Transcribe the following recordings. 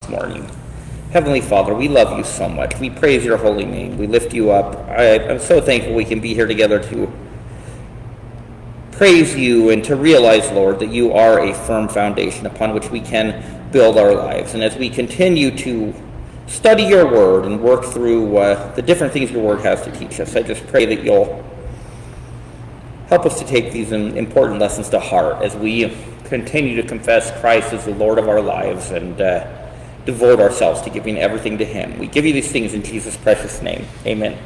morning. Heavenly Father, we love you so much. We praise your holy name. We lift you up. I'm so thankful we can be here together to praise you and to realize, Lord, that you are a firm foundation upon which we can build our lives. And as we continue to study your word and work through the different things your word has to teach us, I just pray that you'll help us to take these important lessons to heart as we continue to confess Christ as the Lord of our lives and devote ourselves to giving everything to him. We give you these things in Jesus' precious name. Amen.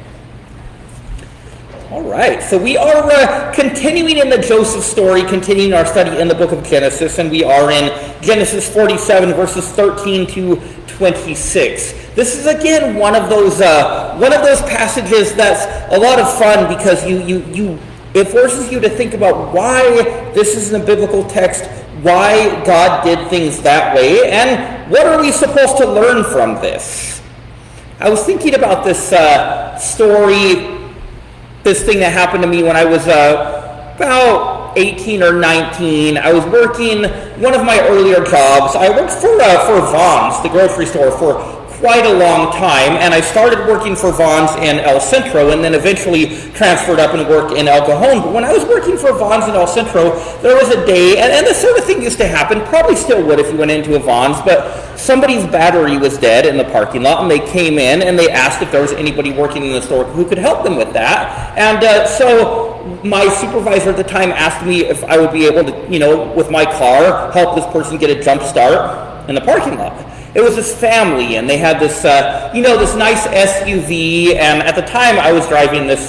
All right, so we are continuing in the Joseph story, continuing our study in the book of Genesis, and we are in Genesis 47, verses 13 to 26. This is again one of those passages that's a lot of fun because it forces you to think about why this is in a biblical text, why God did things that way, and what are we supposed to learn from this? I was thinking about this story. This thing that happened to me when I was about 18 or 19. I was working one of my earlier jobs. I worked for Vons, the grocery store, for quite a long time, and I started working for Vons in El Centro and then eventually transferred up and worked in El Cajon. But when I was working for Vons in El Centro, there was a day, and this sort of thing used to happen, probably still would if you went into a Vons, but somebody's battery was dead in the parking lot, and they came in and they asked if there was anybody working in the store who could help them with that. And so my supervisor at the time asked me if I would be able to, with my car, help this person get a jump start in the parking lot. It was this family, and they had this, this nice SUV, and at the time I was driving this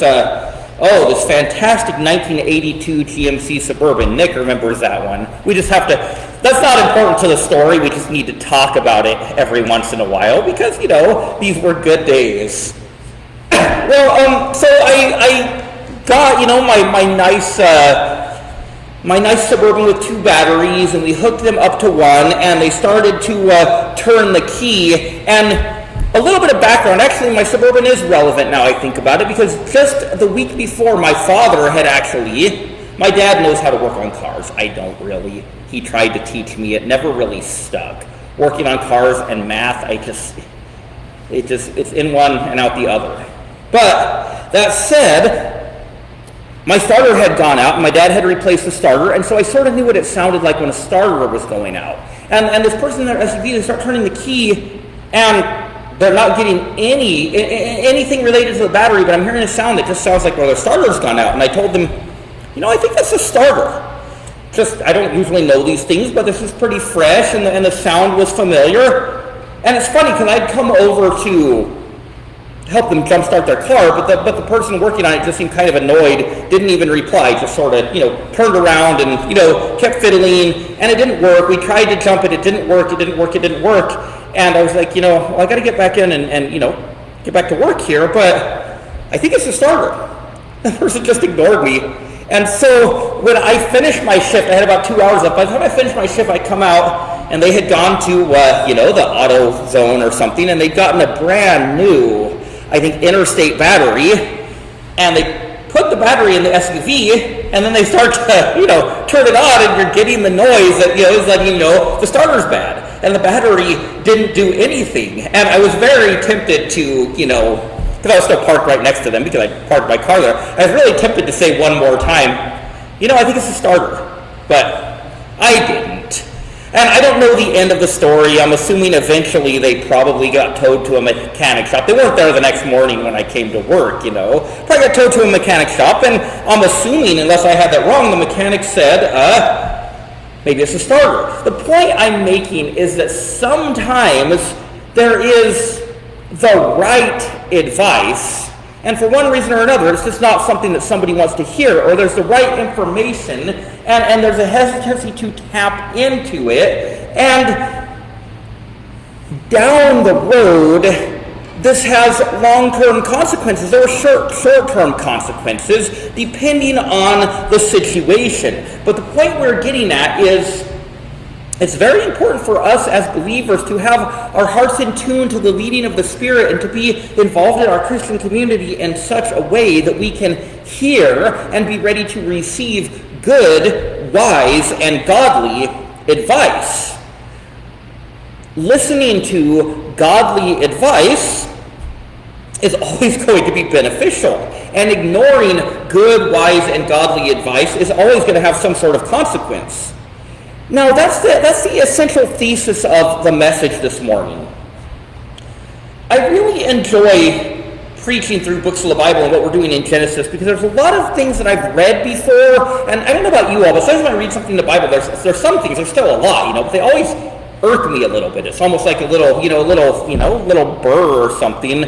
fantastic 1982 GMC Suburban. Nick remembers that one. We just have to, that's not important to the story, we just need to talk about it every once in a while, because, these were good days. Well, so I got, my nice Suburban with 2 batteries, and we hooked them up to one, and they started to turn the key. And a little bit of background, actually my Suburban is relevant now I think about it, because just the week before my father had my dad knows how to work on cars. I don't really. He tried to teach me. It never really stuck. Working on cars and math, it's in one and out the other. But that said, my starter had gone out, and my dad had replaced the starter, and so I sort of knew what it sounded like when a starter was going out. And this person in their SUV, they start turning the key, and they're not getting anything related to the battery, but I'm hearing a sound that just sounds like, well, their starter's gone out. And I told them, I think that's a starter. I don't usually know these things, but this is pretty fresh, and the sound was familiar. And it's funny, because I'd come over to help them jumpstart their car, but the person working on it just seemed kind of annoyed, didn't even reply, just sort of, turned around and, kept fiddling, and it didn't work. We tried to jump it, it didn't work. And I was like, well, I got to get back in and get back to work here, but I think it's a starter. The person just ignored me. And so when I finished my shift, I had about 2 hours left. By the time I finished my shift, I come out, and they had gone to, the auto zone or something, and they'd gotten a brand new, I think, interstate battery, and they put the battery in the SUV, and then they start to, turn it on, and you're getting the noise that, is letting you know the starter's bad, and the battery didn't do anything. And I was very tempted to, because I was still parked right next to them, because I parked my car there, I was really tempted to say one more time, I think it's a starter, but I didn't. And I don't know the end of the story. I'm assuming eventually they probably got towed to a mechanic shop. They weren't there the next morning when I came to work, Probably got towed to a mechanic shop, and I'm assuming, unless I had that wrong, the mechanic said, maybe it's a starter. The point I'm making is that sometimes there is the right advice, and for one reason or another, it's just not something that somebody wants to hear, or there's the right information, and there's a hesitancy to tap into it, and down the road, this has long-term consequences or short-term consequences, depending on the situation. But the point we're getting at is, it's very important for us as believers to have our hearts in tune to the leading of the Spirit and to be involved in our Christian community in such a way that we can hear and be ready to receive good, wise, and godly advice. listening to godly advice is always going to be beneficial, and ignoring good, wise, and godly advice is always going to have some sort of consequence. Now, that's the essential thesis of the message this morning. I really enjoy preaching through books of the Bible and what we're doing in Genesis, because there's a lot of things that I've read before, and I don't know about you all, but sometimes when I read something in the Bible, there's some things, there's still a lot, but they always irk me a little bit. It's almost like a little burr or something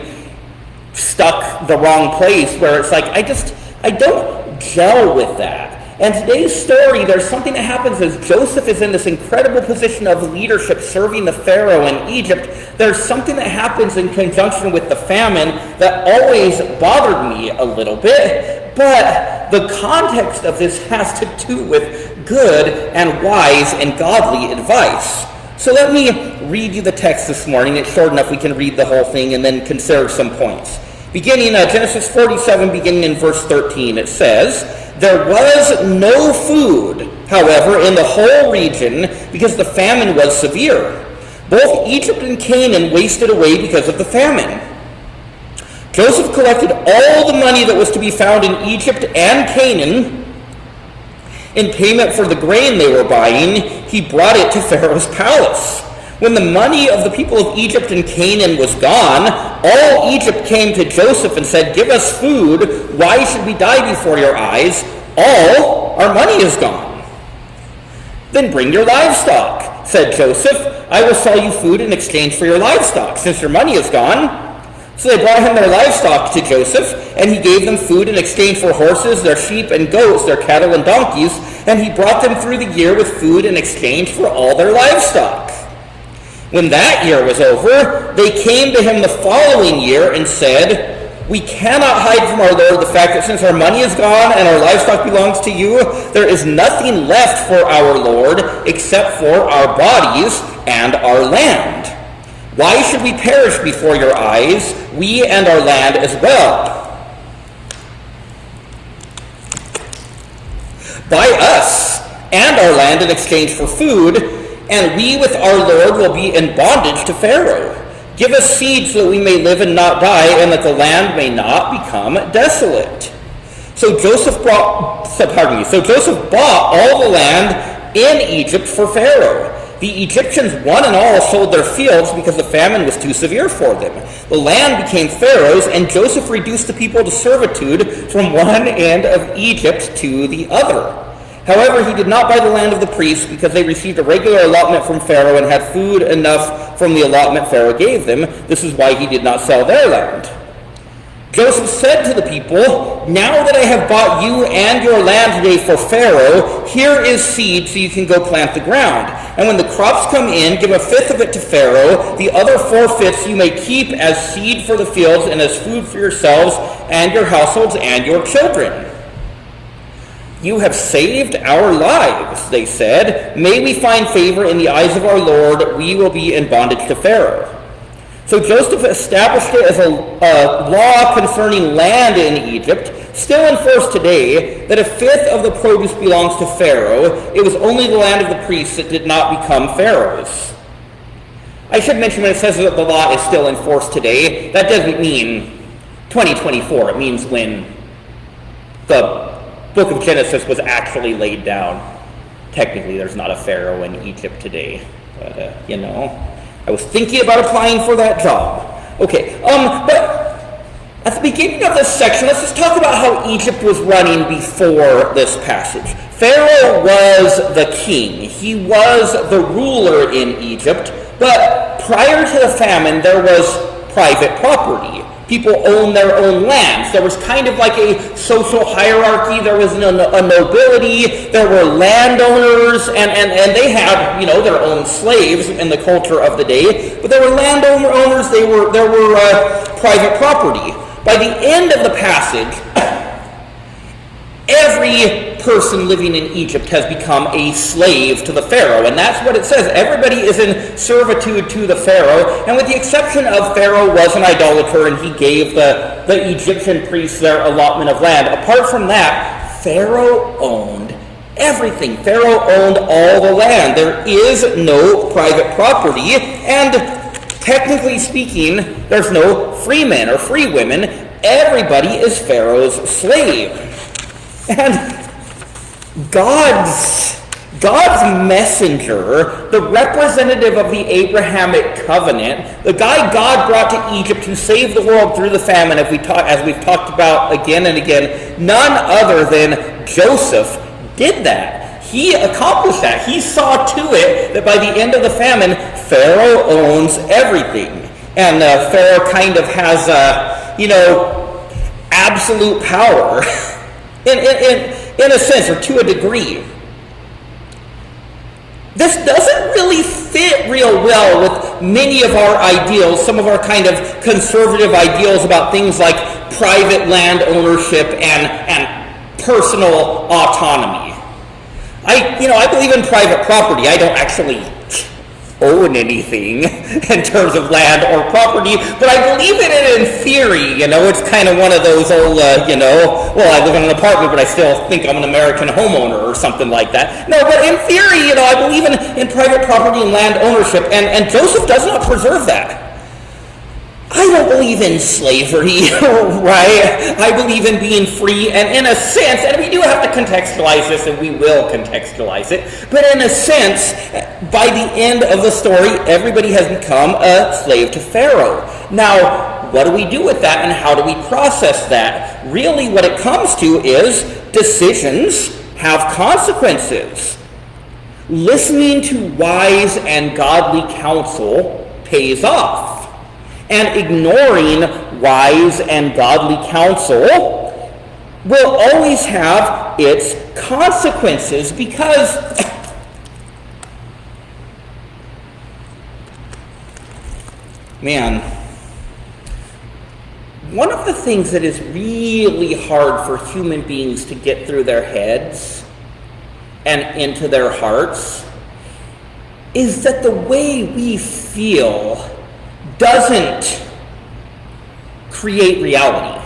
stuck the wrong place, where it's like, I don't gel with that. And today's story, there's something that happens as Joseph is in this incredible position of leadership serving the Pharaoh in Egypt. There's something that happens in conjunction with the famine that always bothered me a little bit, but the context of this has to do with good and wise and godly advice. So let me read you the text this morning. It's short enough we can read the whole thing and then consider some points. Beginning Genesis 47, beginning in verse 13, it says, "There was no food, however, in the whole region, because the famine was severe. Both Egypt and Canaan wasted away because of the famine. Joseph collected all the money that was to be found in Egypt and Canaan. In payment for the grain they were buying, he brought it to Pharaoh's palace. When the money of the people of Egypt and Canaan was gone, all Egypt came to Joseph and said, 'Give us food. Why should we die before your eyes? All our money is gone.' 'Then bring your livestock,' said Joseph. 'I will sell you food in exchange for your livestock, since your money is gone.' So they brought him their livestock to Joseph, and he gave them food in exchange for horses, their sheep and goats, their cattle and donkeys, and he brought them through the year with food in exchange for all their livestock. When that year was over, they came to him the following year and said, 'We cannot hide from our Lord the fact that since our money is gone and our livestock belongs to you, there is nothing left for our Lord except for our bodies and our land. Why should we perish before your eyes, we and our land as well? Buy us and our land in exchange for food, and we with our Lord will be in bondage to Pharaoh. Give us seed so that we may live and not die, and that the land may not become desolate.' So Joseph bought all the land in Egypt for Pharaoh. The Egyptians, one and all, sold their fields because the famine was too severe for them. The land became Pharaoh's, and Joseph reduced the people to servitude from one end of Egypt to the other. However, he did not buy the land of the priests because they received a regular allotment from Pharaoh and had food enough from the allotment Pharaoh gave them. This is why he did not sell their land. Joseph said to the people, 'Now that I have bought you and your land today for Pharaoh, here is seed so you can go plant the ground. And when the crops come in, give a fifth of it to Pharaoh. The other 4/5 you may keep as seed for the fields and as food for yourselves and your households and your children.' 'You have saved our lives,' they said. 'May we find favor in the eyes of our Lord. We will be in bondage to Pharaoh.' So Joseph established it as a law concerning land in Egypt, still enforced today, that a fifth of the produce belongs to Pharaoh. It was only the land of the priests that did not become Pharaoh's." I should mention, when it says that the law is still enforced today, that doesn't mean 2024. It means when the book of Genesis was actually laid down. Technically, there's not a Pharaoh in Egypt today. But, I was thinking about applying for that job. Okay, but at the beginning of this section, let's just talk about how Egypt was running before this passage. Pharaoh was the king. He was the ruler in Egypt, but prior to the famine, there was private property. People owned their own lands. There was kind of like a social hierarchy. There was a nobility. There were landowners, and they had, their own slaves in the culture of the day. But there were landowners. There were private property. By the end of the passage, every person living in Egypt has become a slave to the Pharaoh, and that's what it says. Everybody is in servitude to the Pharaoh, and with the exception of Pharaoh was an idolater, and he gave the Egyptian priests their allotment of land. Apart from that, Pharaoh owned everything. Pharaoh owned all the land. There is no private property, and technically speaking, there's no free men or free women. Everybody is Pharaoh's slave. And God's messenger, the representative of the Abrahamic covenant, the guy God brought to Egypt to save the world through the famine, as we've talked about again and again, none other than Joseph did that. He accomplished that. He saw to it that by the end of the famine, Pharaoh owns everything. And Pharaoh kind of has, absolute power in a sense, or to a degree. This doesn't really fit real well with many of our ideals, some of our kind of conservative ideals about things like private land ownership and personal autonomy. I believe in private property. I don't actually own anything in terms of land or property, but I believe in it in theory. It's kind of one of those old, I live in an apartment, but I still think I'm an American homeowner or something like that. No, but in theory, I believe in private property and land ownership, and Joseph does not preserve that. I don't believe in slavery, right? I believe in being free, and in a sense, and we do have to contextualize this, and we will contextualize it, but in a sense, by the end of the story, everybody has become a slave to Pharaoh. Now, what do we do with that, and how do we process that? Really, what it comes to is decisions have consequences. Listening to wise and godly counsel pays off. And ignoring wise and godly counsel will always have its consequences, because one of the things that is really hard for human beings to get through their heads and into their hearts is that the way we feel doesn't create reality.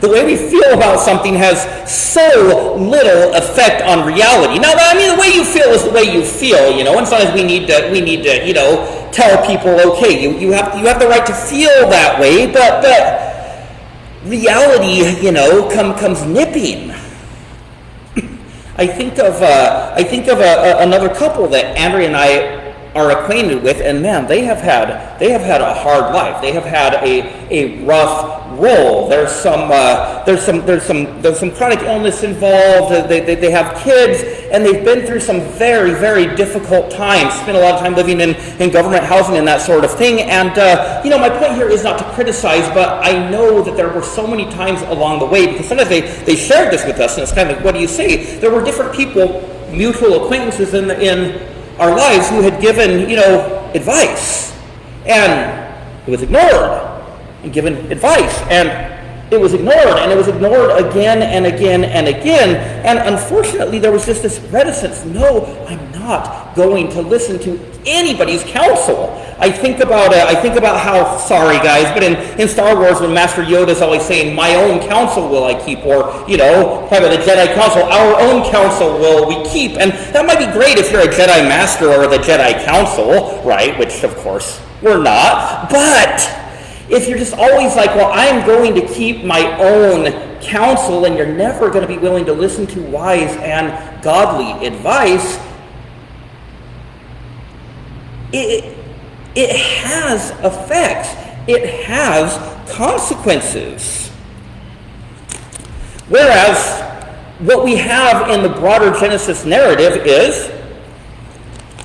The way we feel about something has so little effect on reality. Now, the way you feel is the way you feel, and sometimes we need to, tell people, okay, you have the right to feel that way, but reality, comes nipping. I think of another couple that Andrea and I are acquainted with, and man, they have had a hard life. They have had a rough roll. There's some chronic illness involved. They have kids, and they've been through some very, very difficult times. Spent a lot of time living in government housing and that sort of thing. And my point here is not to criticize, but I know that there were so many times along the way, because sometimes they shared this with us, and it's kind of like, what do you say? There were different people, mutual acquaintances in our lives, who had given, advice, and it was ignored, and given advice, and it was ignored, and it was ignored again and again and again, and unfortunately there was just this reticence. No, I'm not going to listen to anybody's counsel. I think about how, sorry guys, but in Star Wars, when Master Yoda's always saying, my own counsel will I keep, or, probably the Jedi Council, our own counsel will we keep. And that might be great if you're a Jedi Master or the Jedi Council, right, which of course we're not, but if you're just always like, well, I'm going to keep my own counsel, and you're never going to be willing to listen to wise and godly advice, it has effects. It has consequences. Whereas what we have in the broader Genesis narrative is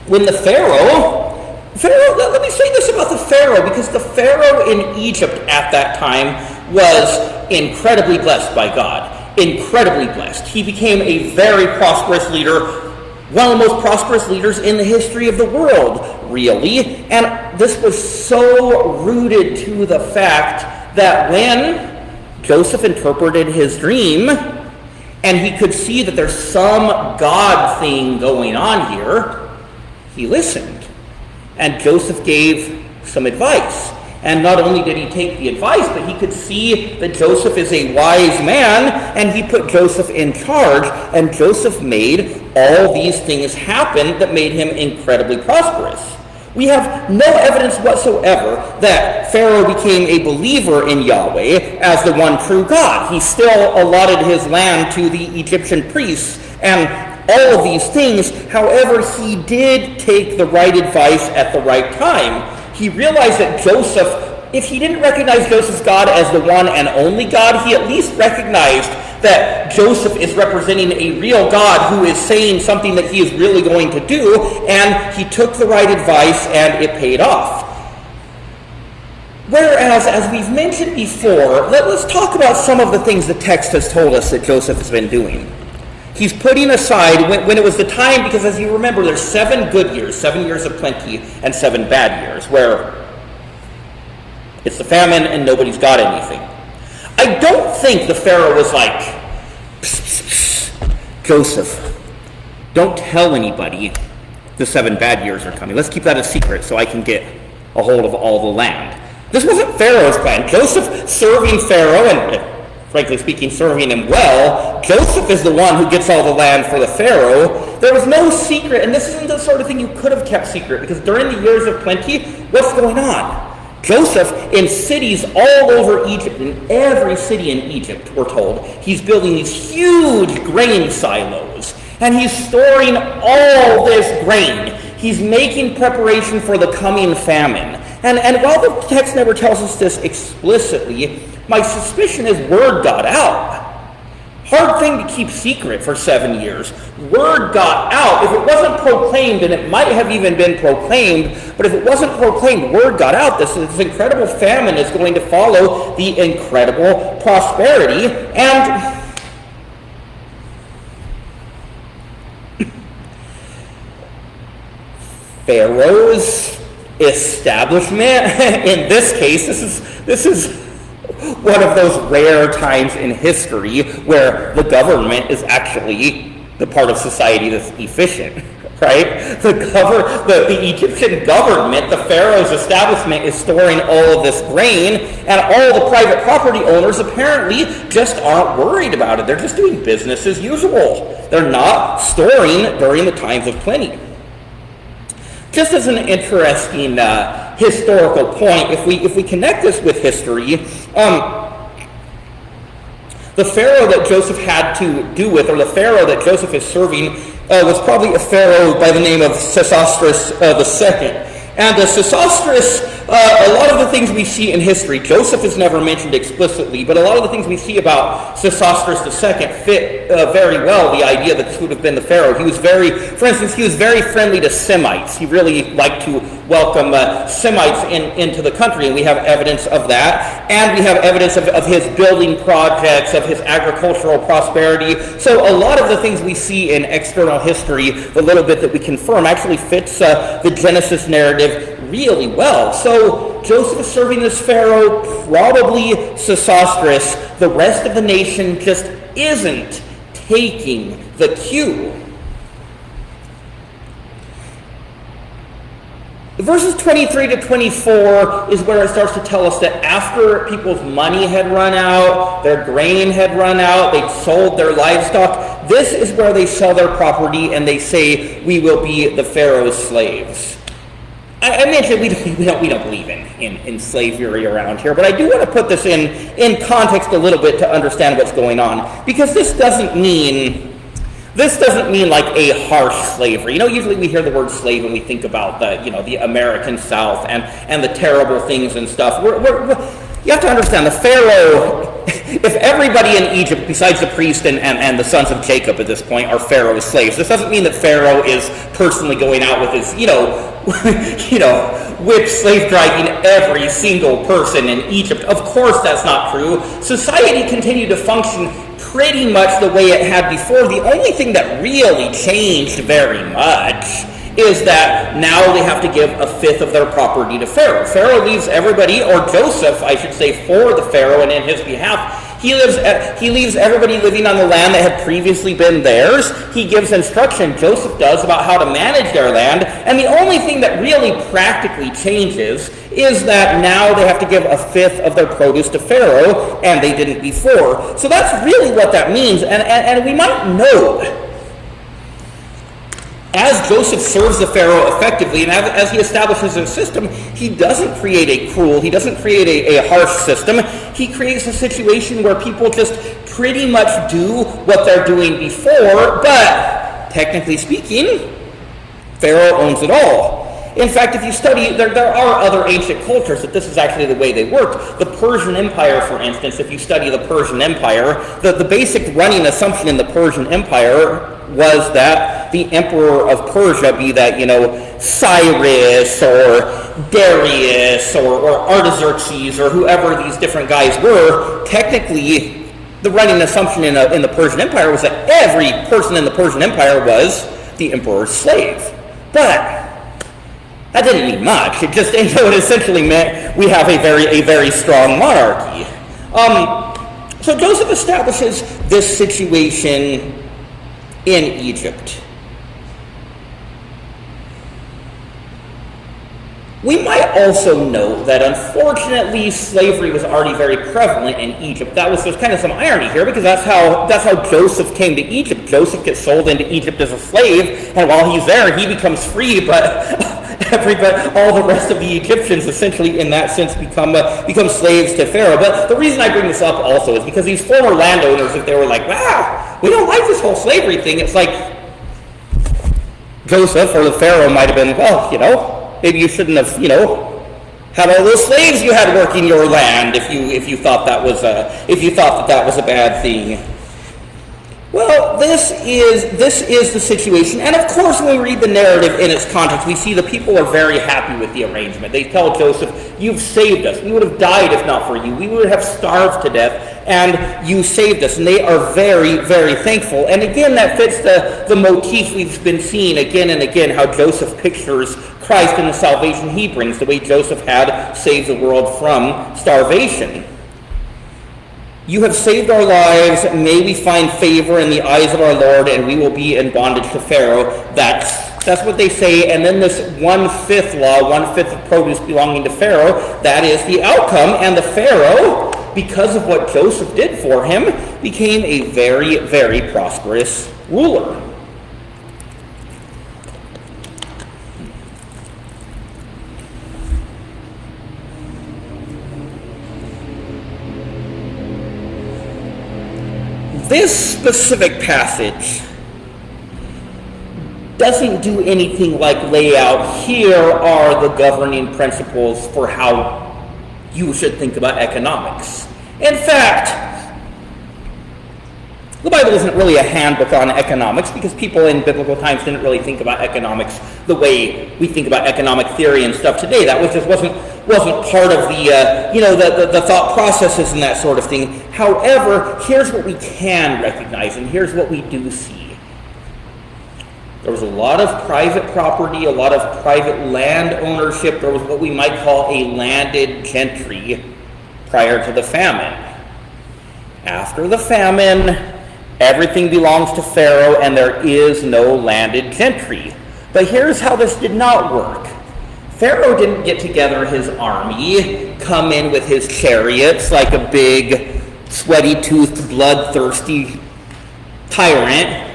when the Pharaoh, let me say this about the Pharaoh, because the Pharaoh in Egypt at that time was incredibly blessed by God. Incredibly blessed. He became a very prosperous leader, one of the most prosperous leaders in the history of the world, really. And this was so rooted to the fact that when Joseph interpreted his dream, and he could see that there's some God thing going on here, he listened. And Joseph gave some advice. And not only did he take the advice, but he could see that Joseph is a wise man, and he put Joseph in charge, and Joseph made all these things happen that made him incredibly prosperous. We have no evidence whatsoever that Pharaoh became a believer in Yahweh as the one true God. He still allotted his land to the Egyptian priests and all of these things. However, he did take the right advice at the right time. He realized that Joseph, if he didn't recognize Joseph's God as the one and only God, he at least recognized that Joseph is representing a real God who is saying something that he is really going to do, and he took the right advice and it paid off. Whereas, as we've mentioned before, let's talk about some of the things the text has told us that Joseph has been doing. He's putting aside, when it was the time, because as you remember, there's 7 good years, 7 years of plenty, and 7 bad years, where it's the famine and nobody's got anything. I don't think the Pharaoh was like, psst, psst, psst, Joseph, don't tell anybody the 7 bad years are coming. Let's keep that a secret so I can get a hold of all the land. This wasn't Pharaoh's plan. Joseph serving Pharaoh, and frankly speaking, serving him well, Joseph is the one who gets all the land for the Pharaoh. There was no secret, and this isn't the sort of thing you could have kept secret, because during the years of plenty, what's going on? Joseph, in cities all over Egypt, in every city in Egypt, we're told, he's building these huge grain silos, and he's storing all this grain. He's making preparation for the coming famine. And while the text never tells us this explicitly, my suspicion is word got out. Hard thing to keep secret for 7 years. Word got out. If it wasn't proclaimed, and it might have even been proclaimed, but if it wasn't proclaimed, word got out. This incredible famine is going to follow the incredible prosperity. And Pharaoh's establishment, in this case, this is one of those rare times in history where the government is actually the part of society that's efficient, right? The Egyptian government, the Pharaoh's establishment, is storing all of this grain, and all the private property owners apparently just aren't worried about it. They're just doing business as usual. They're not storing during the times of plenty. Just as an interesting historical point, if we connect this with history, the Pharaoh that Joseph had to do with, or the Pharaoh that Joseph is serving, was probably a Pharaoh by the name of Sesostris II. And Sesostris, a lot of the things we see in history, Joseph is never mentioned explicitly, but a lot of the things we see about Sesostris II fit very well the idea that this would have been the Pharaoh. He was for instance, he was very friendly to Semites. He really liked to welcome Semites into the country, and we have evidence of that. And we have evidence of his building projects, of his agricultural prosperity. So a lot of the things we see in external history, the little bit that we confirm, actually fits the Genesis narrative really well. So Joseph is serving this Pharaoh, probably Sesostris. The rest of the nation just isn't taking the cue. Verses 23 to 24 is where it starts to tell us that after people's money had run out, their grain had run out, they'd sold their livestock, this is where they sell their property and they say, we will be the Pharaoh's slaves. I mentioned we don't believe in slavery around here, but I do want to put this in context a little bit to understand what's going on, because this doesn't mean like a harsh slavery. Usually we hear the word slave and we think about the American South and the terrible things and stuff. You have to understand, the Pharaoh, if everybody in Egypt besides the priest and the sons of Jacob at this point are Pharaoh's slaves, this doesn't mean that Pharaoh is personally going out with his, whip slave driving every single person in Egypt. Of course that's not true. Society continued to function pretty much the way it had before. The only thing that really changed very much is that now they have to give a fifth of their property to Pharaoh. Pharaoh leaves everybody, or Joseph, I should say, for the Pharaoh and in his behalf. He leaves everybody living on the land that had previously been theirs. He gives instruction, Joseph does, about how to manage their land. And the only thing that really practically changes is that now they have to give a fifth of their produce to Pharaoh, and they didn't before. So that's really what that means. And we might know, as Joseph serves the Pharaoh effectively, and as he establishes a system, he doesn't create a cruel, he doesn't create a harsh system. He creates a situation where people just pretty much do what they're doing before, but technically speaking, Pharaoh owns it all. In fact, if you study, there are other ancient cultures that this is actually the way they worked. The Persian Empire, for instance, if you study the Persian Empire, the basic running assumption in the Persian Empire was that the emperor of Persia, be that, Cyrus or Darius or Artaxerxes or whoever these different guys were, technically the running assumption in the Persian Empire was that every person in the Persian Empire was the emperor's slave. But that didn't mean much. It just, it essentially meant we have a very strong monarchy. So Joseph establishes this situation in Egypt. We might also note that unfortunately slavery was already very prevalent in Egypt. There's kind of some irony here, because that's how Joseph came to Egypt. Joseph gets sold into Egypt as a slave, and while he's there, he becomes free, but all the rest of the Egyptians essentially in that sense become slaves to Pharaoh. But the reason I bring this up also is because these former landowners, if they were like, wow, we don't like this whole slavery thing, it's like Joseph or the Pharaoh might have been, well, maybe you shouldn't have, had all those slaves you had working your land if you thought that was a bad thing. Well, this is the situation, and of course when we read the narrative in its context, we see the people are very happy with the arrangement. They tell Joseph, you've saved us. We would have died if not for you. We would have starved to death, and you saved us. And they are very, very thankful. And again, that fits the motif we've been seeing again and again, how Joseph pictures Christ and the salvation he brings, the way Joseph had saved the world from starvation. You have saved our lives. May we find favor in the eyes of our Lord, and we will be in bondage to Pharaoh. That's what they say. And then this 1/5 law, 1/5 of produce belonging to Pharaoh, that is the outcome. And the Pharaoh, because of what Joseph did for him, became a very, very prosperous ruler. This specific passage doesn't do anything like lay out, here are the governing principles for how you should think about economics. In fact, the Bible isn't really a handbook on economics, because people in biblical times didn't really think about economics the way we think about economic theory and stuff today. That wasn't part of the thought processes and that sort of thing. However, here's what we can recognize, and here's what we do see. There was a lot of private property, a lot of private land ownership. There was what we might call a landed gentry prior to the famine. After the famine, everything belongs to Pharaoh, and there is no landed gentry. But here's how this did not work. Pharaoh didn't get together his army, come in with his chariots like a big, sweaty-toothed, bloodthirsty tyrant,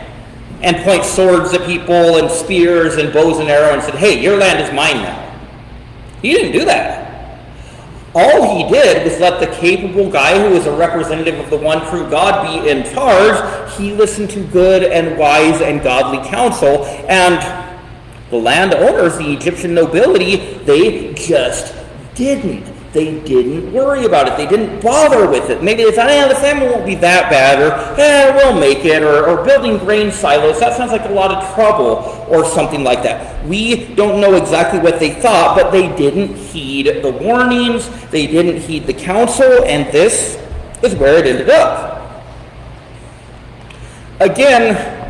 and point swords at people and spears and bows and arrows and said, hey, your land is mine now. He didn't do that. All he did was let the capable guy who was a representative of the one true God be in charge. He listened to good and wise and godly counsel, and the landowners, the Egyptian nobility, they just didn't. They didn't worry about it. They didn't bother with it. Maybe they thought, the famine won't be that bad, or we'll make it, or building grain silos, that sounds like a lot of trouble, or something like that. We don't know exactly what they thought, but they didn't heed the warnings, they didn't heed the counsel, and this is where it ended up. Again,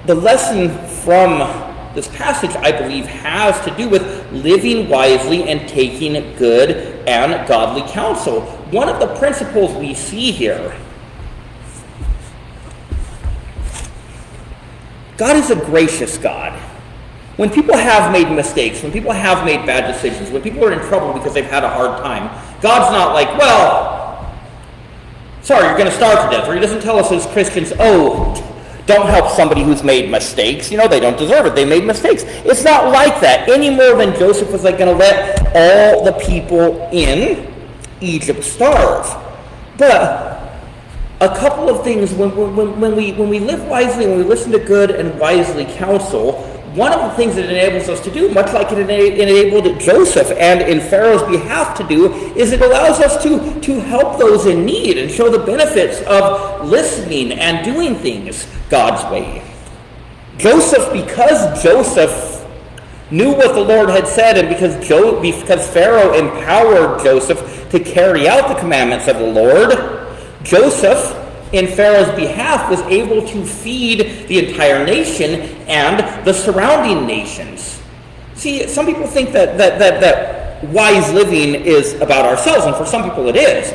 the lesson from this passage, I believe, has to do with living wisely and taking good and godly counsel. one of the principles we see here, God is a gracious God. When people have made mistakes, when people have made bad decisions, when people are in trouble because they've had a hard time, God's not like, well, sorry, you're going to starve to death. Or he doesn't tell us as Christians, oh, don't help somebody who's made mistakes. You know, they don't deserve it. They made mistakes. It's not like that any more than Joseph was like going to let all the people in Egypt starve. But a couple of things, when we live wisely, when we listen to good and wisely counsel, one of the things that it enables us to do, much like it enabled Joseph and in Pharaoh's behalf to do, is it allows us to help those in need and show the benefits of listening and doing things God's way. Because Joseph knew what the Lord had said, and because Pharaoh empowered Joseph to carry out the commandments of the Lord, Joseph, in Pharaoh's behalf, was able to feed the entire nation and the surrounding nations. See, some people think that wise living is about ourselves, and for some people it is,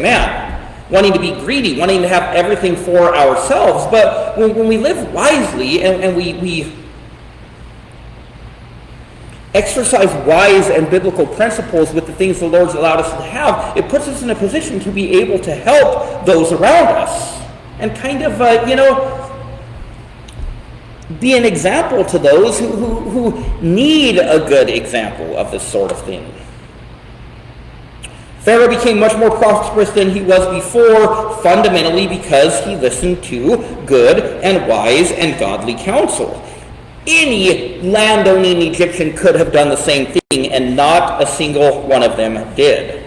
wanting to be greedy, wanting to have everything for ourselves. But when we live wisely and we exercise wise and biblical principles with the things the Lord's allowed us to have, it puts us in a position to be able to help those around us. And kind of, be an example to those who need a good example of this sort of thing. Pharaoh became much more prosperous than he was before, fundamentally because he listened to good and wise and godly counsel. Any landowning Egyptian could have done the same thing, and not a single one of them did.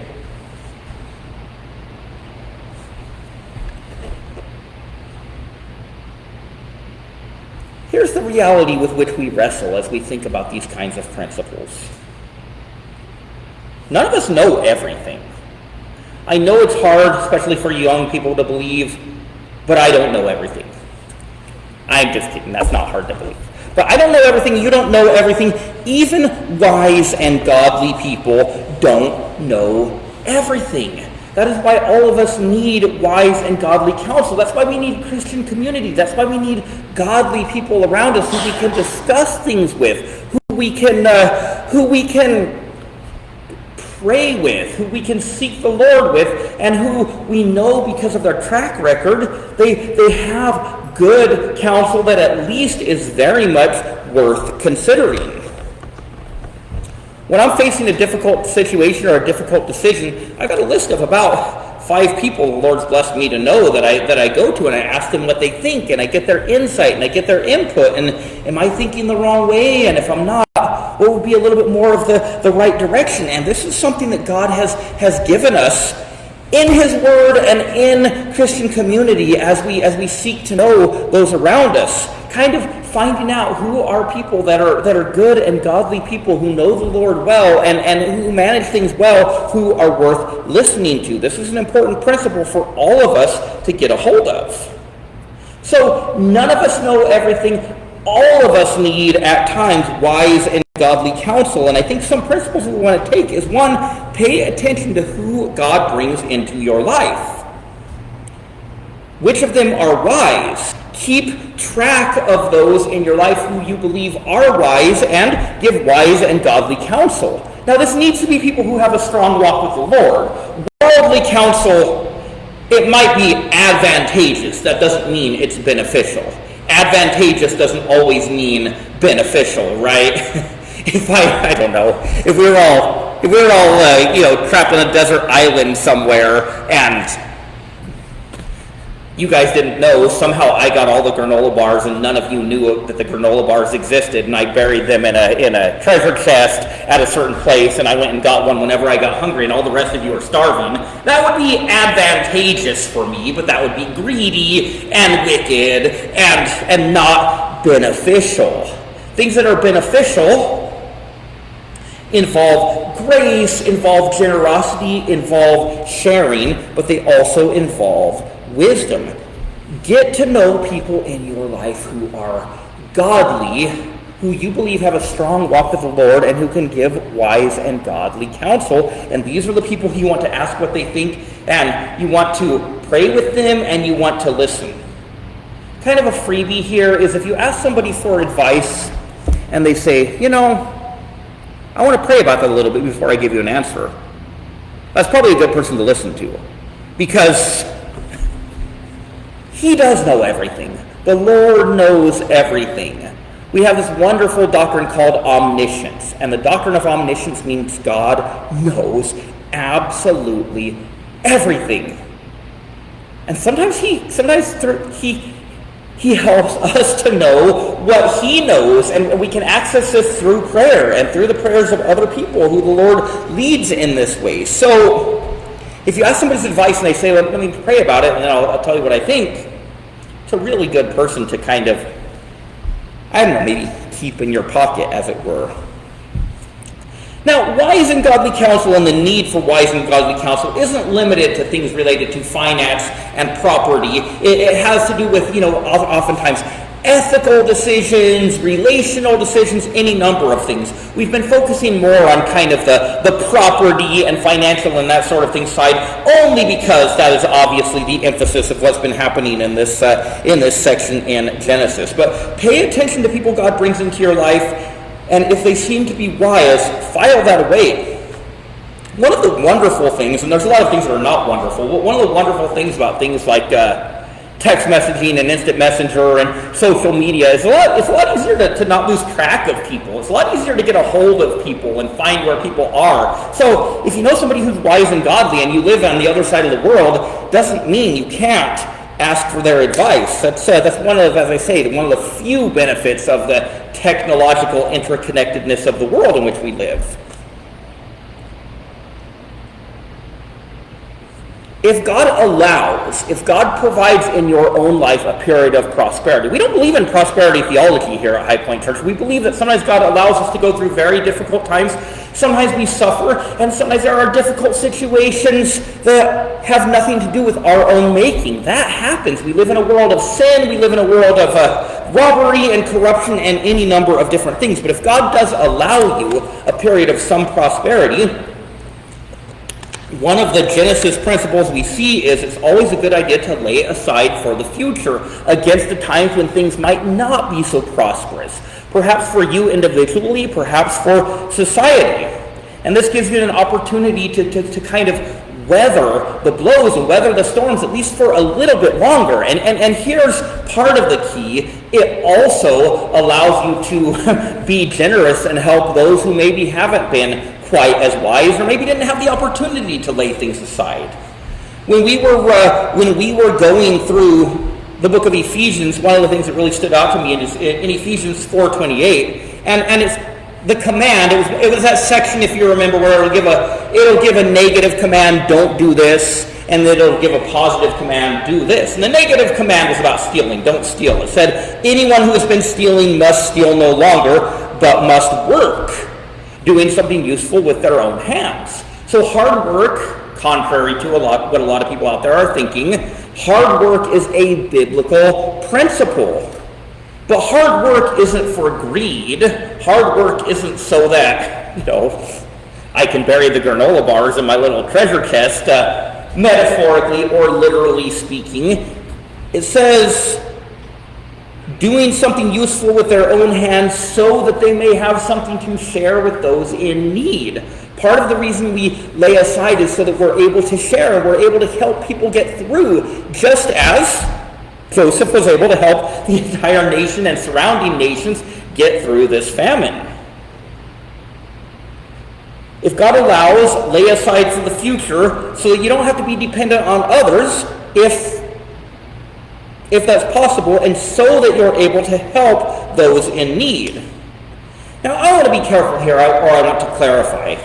Here's the reality with which we wrestle as we think about these kinds of principles. None of us know everything. I know it's hard, especially for young people, to believe, but I don't know everything. I'm just kidding. That's not hard to believe. But I don't know everything. You don't know everything. Even wise and godly people don't know everything. That is why all of us need wise and godly counsel. That's why we need Christian community. That's why we need godly people around us who we can discuss things with, who we can pray with, who we can seek the Lord with, and who we know because of their track record, they have good counsel that at least is very much worth considering. When I'm facing a difficult situation or a difficult decision, I've got a list of about 5 people the Lord's blessed me to know that I go to, and I ask them what they think, and I get their insight, and I get their input, and am I thinking the wrong way? And if I'm not, what would be a little bit more of the right direction? And this is something that God has given us in His Word and in Christian community as we seek to know those around us, kind of finding out who are people that are good and godly people who know the Lord well and who manage things well, who are worth listening to. This is an important principle for all of us to get a hold of. So none of us know everything. All of us need at times wise and godly counsel. And I think some principles we want to take is, 1, pay attention to who God brings into your life. Which of them are wise? Keep track of those in your life who you believe are wise and give wise and godly counsel. Now, this needs to be people who have a strong walk with the Lord. Worldly counsel, it might be advantageous. That doesn't mean it's beneficial. Advantageous doesn't always mean beneficial, right? I don't know, if we were all trapped on a desert island somewhere, and you guys didn't know, somehow I got all the granola bars and none of you knew that the granola bars existed, and I buried them in a treasure chest at a certain place, and I went and got one whenever I got hungry, and all the rest of you are starving. That would be advantageous for me, but that would be greedy and wicked and not beneficial. Things that are beneficial involve grace, involve generosity, involve sharing, but they also involve wisdom. Get to know people in your life who are godly, who you believe have a strong walk with the Lord and who can give wise and godly counsel. And these are the people who you want to ask what they think, and you want to pray with them, and you want to listen. Kind of a freebie here is if you ask somebody for advice and they say, I want to pray about that a little bit before I give you an answer. That's probably a good person to listen to, because he does know everything. The Lord knows everything. We have this wonderful doctrine called omniscience, and the doctrine of omniscience means God knows absolutely everything. And sometimes he helps us to know what he knows, and we can access this through prayer and through the prayers of other people who the Lord leads in this way. So if you ask somebody's advice and they say, let me pray about it, and then I'll tell you what I think, it's a really good person to kind of, maybe keep in your pocket, as it were. Now, wise and godly counsel and the need for wise and godly counsel isn't limited to things related to finance and property. It has to do with, oftentimes ethical decisions, relational decisions, any number of things. We've been focusing more on kind of the property and financial and that sort of thing side, only because that is obviously the emphasis of what's been happening in this section in Genesis. But pay attention to people God brings into your life, and if they seem to be wise, file that away. One of the wonderful things, and there's a lot of things that are not wonderful, but one of the wonderful things about things like text messaging and instant messenger and social media is it's a lot easier to not lose track of people. It's a lot easier to get a hold of people and find where people are. So if you know somebody who's wise and godly and you live on the other side of the world, doesn't mean you can't ask for their advice. That's one of, as I say, one of the few benefits of the technological interconnectedness of the world in which we live. If God provides in your own life a period of prosperity. We don't believe in prosperity theology here at High Point Church. We believe that sometimes God allows us to go through very difficult times. Sometimes we suffer, and sometimes there are difficult situations that have nothing to do with our own making. That happens. We live in a world of sin. We live in a world of robbery and corruption and any number of different things. But if God does allow you a period of some prosperity, one of the Genesis principles we see is it's always a good idea to lay aside for the future against the times when things might not be so prosperous. Perhaps for you individually, perhaps for society. And this gives you an opportunity to kind of weather the blows and weather the storms, at least for a little bit longer. And here's part of the key. It also allows you to be generous and help those who maybe haven't been quite as wise, or maybe didn't have the opportunity to lay things aside. When we were going through the book of Ephesians, one of the things that really stood out to me is in Ephesians 4:28, and it's the command. It was that section, if you remember, where it'll give a negative command, don't do this, and then it'll give a positive command, do this. And the negative command was about stealing, don't steal. It said, anyone who has been stealing must steal no longer, but must work, doing something useful with their own hands. So hard work, contrary to what a lot of people out there are thinking, hard work is a biblical principle. But hard work isn't for greed. Hard work isn't so that, I can bury the granola bars in my little treasure chest, metaphorically or literally speaking. It says, doing something useful with their own hands so that they may have something to share with those in need. Part of the reason we lay aside is so that we're able to share, we're able to help people get through, just as Joseph was able to help the entire nation and surrounding nations get through this famine. If God allows, lay aside for the future so that you don't have to be dependent on others if that's possible, and so that you're able to help those in need. Now, I want to be careful here, or I want to clarify.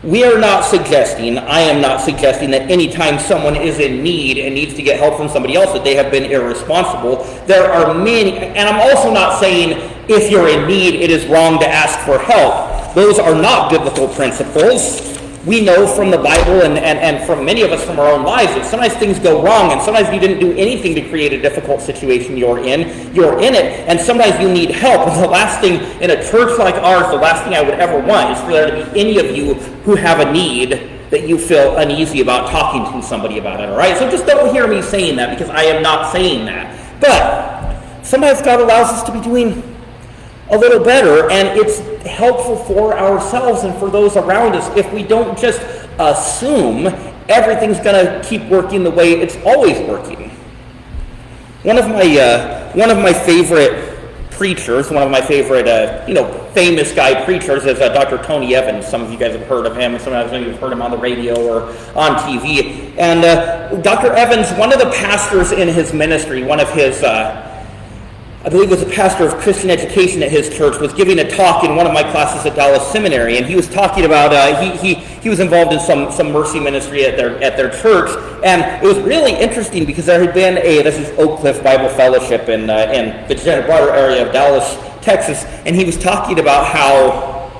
I am not suggesting that anytime someone is in need and needs to get help from somebody else that they have been irresponsible. There are many, and I'm also not saying if you're in need, it is wrong to ask for help. Those are not biblical principles. we know from the Bible and from many of us from our own lives that sometimes things go wrong, and sometimes you didn't do anything to create a difficult situation you're in it, and sometimes you need help. And the last thing in a church like ours, the last thing I would ever want is for there to be any of you who have a need that you feel uneasy about talking to somebody about it, all right? So just don't hear me saying that, because I am not saying that. But sometimes God allows us to be doing a little better, and it's helpful for ourselves and for those around us if we don't just assume everything's going to keep working the way it's always working. One of my favorite preachers, one of my favorite famous guy preachers is Dr. Tony Evans. Some of you guys have heard of him. Some of you have heard him on the radio or on TV. And Dr. Evans, one of the pastors in his ministry, one of his I believe it was a pastor of Christian education at his church, was giving a talk in one of my classes at Dallas Seminary, and he was talking about he was involved in some mercy ministry at their church, and it was really interesting because there had been this is Oak Cliff Bible Fellowship in the broader area of Dallas, Texas, and he was talking about how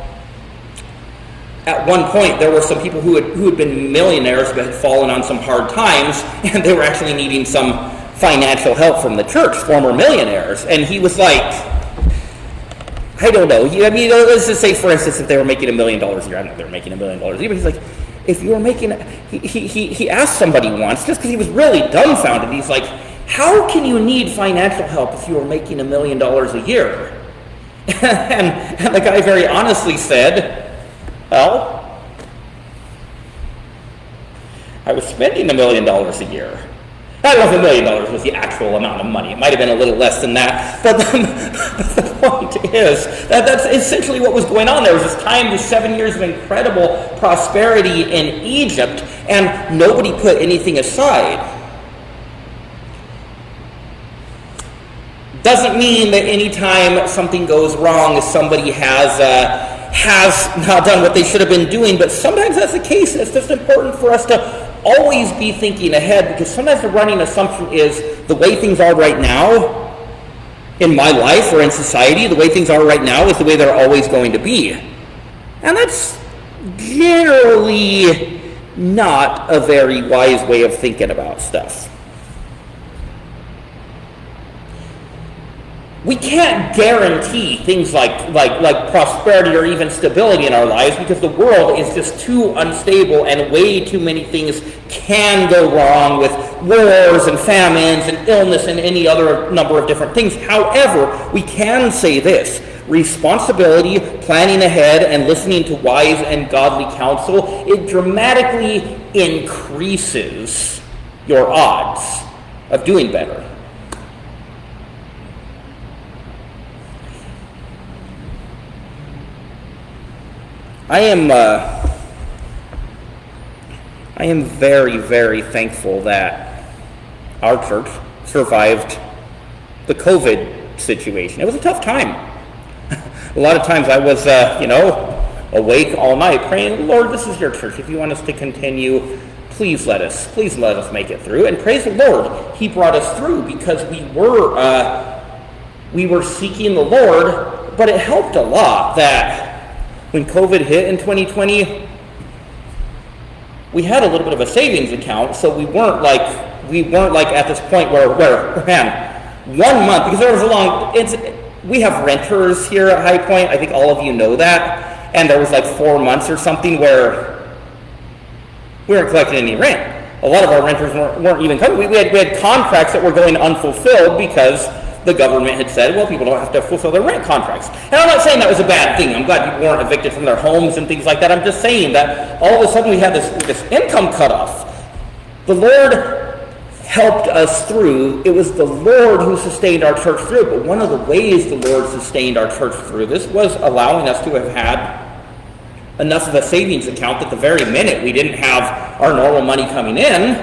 at one point there were some people who had been millionaires but had fallen on some hard times, and they were actually needing some financial help from the church, former millionaires. And he was like, I don't know. I mean, let's just say, for instance, if they were making $1 million a year, I don't know if they were making $1 million a year, but he's like, if you were making, he asked somebody once, just because he was really dumbfounded, he's like, how can you need financial help if you were making $1 million a year? and the guy very honestly said, well, I was spending $1 million a year. I don't know if $1 million was the actual amount of money. It might have been a little less than that. But the point is that that's essentially what was going on. There was this time, these 7 years of incredible prosperity in Egypt, and nobody put anything aside. Doesn't mean that anytime something goes wrong, somebody has not done what they should have been doing, but sometimes that's the case. It's just important for us to always be thinking ahead, because sometimes the running assumption is the way things are right now in my life or in society, the way things are right now is the way they're always going to be. And that's generally not a very wise way of thinking about stuff. We can't guarantee things like prosperity or even stability in our lives, because the world is just too unstable and way too many things can go wrong with wars and famines and illness and any other number of different things. However, we can say this: responsibility, planning ahead, and listening to wise and godly counsel, it dramatically increases your odds of doing better. I am very, very thankful that our church survived the COVID situation. It was a tough time. A lot of times I was, awake all night praying, Lord, this is your church. If you want us to continue, please let us make it through. And praise the Lord, He brought us through, because we were seeking the Lord. But it helped a lot that when COVID hit in 2020, we had a little bit of a savings account, so we weren't like at this point where 1 month, because there was we have renters here at High Point. I think all of you know that, and there was like 4 months or something where we weren't collecting any rent. A lot of our renters weren't even coming. We had contracts that were going unfulfilled because the government had said, well, people don't have to fulfill their rent contracts. And I'm not saying that was a bad thing. I'm glad people weren't evicted from their homes and things like that. I'm just saying that all of a sudden we had this income cutoff. The Lord helped us through. It was the Lord who sustained our church through. But one of the ways the Lord sustained our church through this was allowing us to have had enough of a savings account that the very minute we didn't have our normal money coming in,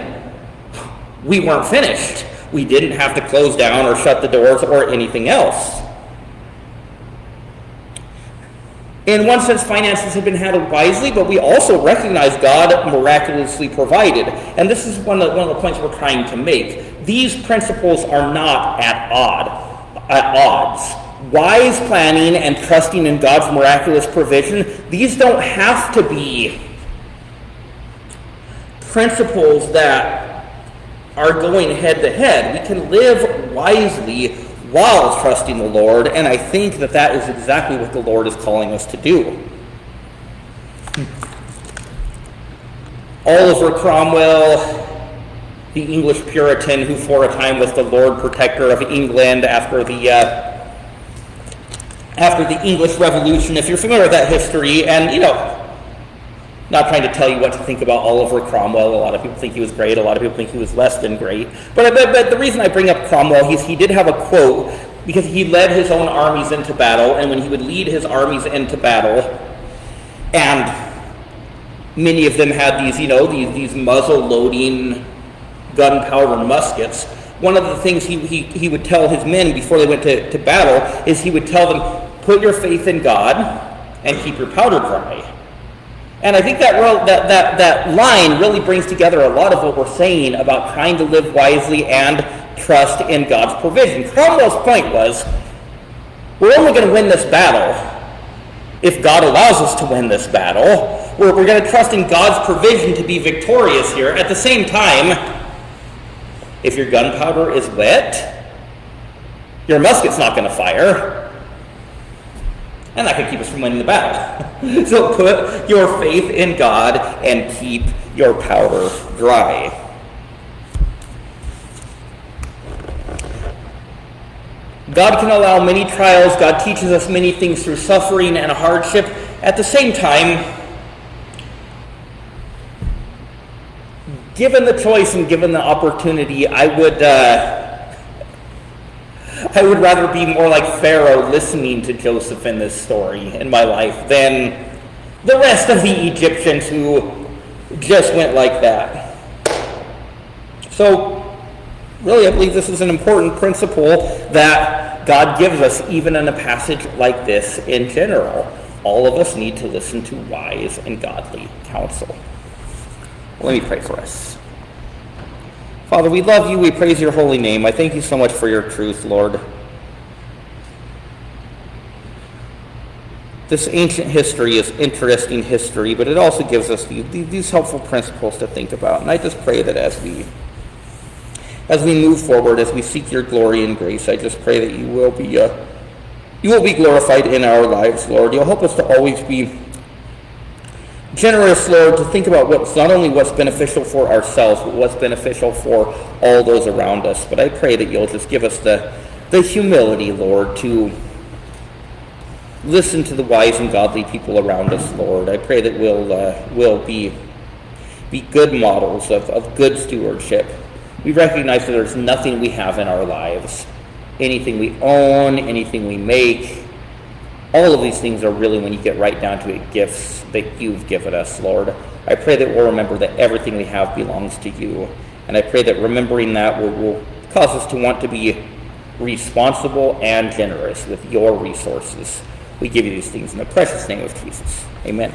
we weren't finished. We didn't have to close down or shut the doors or anything else. In one sense, finances have been handled wisely, but we also recognize God miraculously provided. And this is one of the points we're trying to make. These principles are not at odds. Wise planning and trusting in God's miraculous provision, these don't have to be principles that are going head to head. We can live wisely while trusting the Lord, and I think that that is exactly what the Lord is calling us to do. Oliver Cromwell, the English Puritan who for a time was the Lord Protector of England after the English Revolution, if you're familiar with that history, and not trying to tell you what to think about Oliver Cromwell. A lot of people think he was great. A lot of people think he was less than great. But the reason I bring up Cromwell, he did have a quote, because he led his own armies into battle, and when he would lead his armies into battle, and many of them had these muzzle-loading gunpowder muskets, one of the things he would tell his men before they went to battle is he would tell them, put your faith in God and keep your powder dry. And I think that line really brings together a lot of what we're saying about trying to live wisely and trust in God's provision. Cromwell's point was, we're only going to win this battle if God allows us to win this battle. We're going to trust in God's provision to be victorious here. At the same time, if your gunpowder is wet, your musket's not going to fire. And that could keep us from winning the battle. So put your faith in God and keep your powder dry. God can allow many trials. God teaches us many things through suffering and hardship. At the same time, given the choice and given the opportunity, I would rather be more like Pharaoh listening to Joseph in this story in my life than the rest of the Egyptians who just went like that. So, really, I believe this is an important principle that God gives us even in a passage like this in general. All of us need to listen to wise and godly counsel. Let me pray for us. Father, we love you. We praise your holy name. I thank you so much for your truth, Lord. This ancient history is interesting history, but it also gives us these helpful principles to think about. And I just pray that as we move forward, as we seek your glory and grace, I just pray that you will be glorified in our lives, Lord. You'll help us to always be generous, Lord, to think about not only what's beneficial for ourselves, but what's beneficial for all those around us. But I pray that you'll just give us the humility, Lord, to listen to the wise and godly people around us, Lord. I pray that we'll be good models of good stewardship. We recognize that there's nothing we have in our lives, anything we own, anything we make. All of these things are really, when you get right down to it, gifts that you've given us, Lord. I pray that we'll remember that everything we have belongs to you. And I pray that remembering that will cause us to want to be responsible and generous with your resources. We give you these things in the precious name of Jesus. Amen.